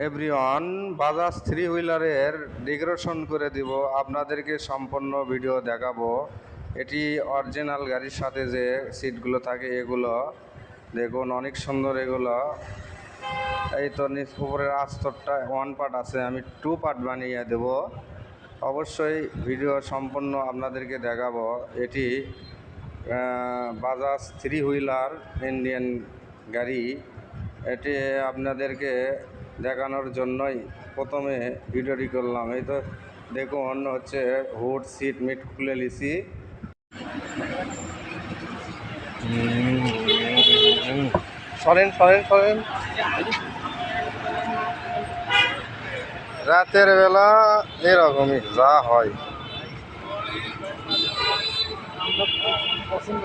Everyone, Bajaj three হুইলারের decoration করে দিব, আপনাদেরকে সম্পূর্ণ ভিডিও দেখাবো। এটি অরিজিনাল গাড়ির সাথে যে সিটগুলো থাকে এগুলো দেখুন, অনেক সুন্দর এগুলো। এই তো উপরের আস্তরটা ওয়ান পার্ট আছে, আমি টু পার্ট বানিয়ে দেব। অবশ্যই ভিডিও সম্পূর্ণ আপনাদেরকে দেখাবো। এটি বাজাজ থ্রি হুইলার ইন্ডিয়ান গাড়ি। এটি আপনাদেরকে দেখানোর জন্যই প্রথমে ভিডিওটি করলাম। এই তো দেখুন, হচ্ছে হুড সিট মিট খুলে নিছি। সরেন সরেন সরেন। রাতের বেলা এরকমই যা হয়। পছন্দ